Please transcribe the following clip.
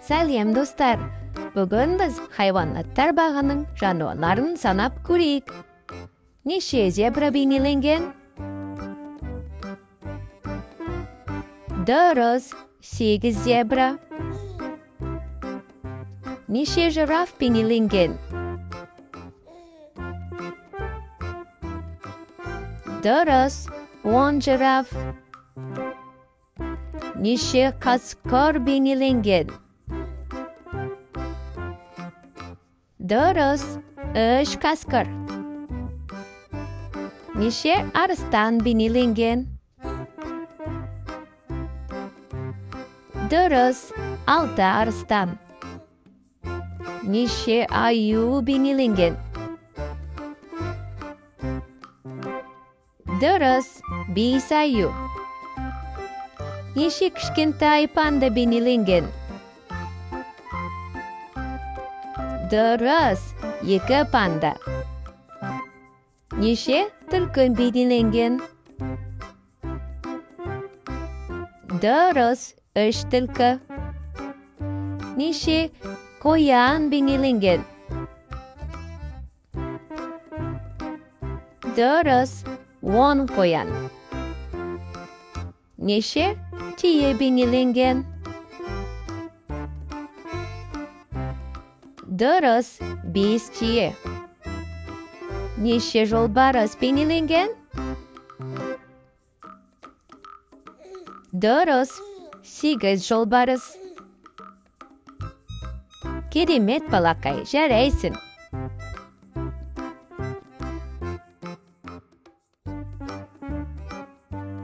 Сәлем достар! Бүгін біз хайуанаттар бағынын жануарларын санап көрейік. Неше зебра бейнеленген? Дұрыс, 8 зебра. Неше жираф бейнеленген? Дұрыс, 10 жираф. Неше қасқыр бейнеленген? Дұрыс, 3 қасқыр. Неше арыстан бейнеленген? Дұрыс, 6 арыстан. Неше аю бейнеленген? Дұрыс, 5 аю. Неше кішкентай панда бейнеленген? Дұрыс, 2 панда. Неше түлкі бейнеленген? Дұрыс, 3 түлкі. Неше қоян бейнеленген? Дұрыс, 10 қоян. Неше түйе бейнеленген? Дұрыс, 5 түйе. Неше жолбарыс бейнеленген? Дұрыс, 8 жолбарыс. Керемет балақай, жарайсың.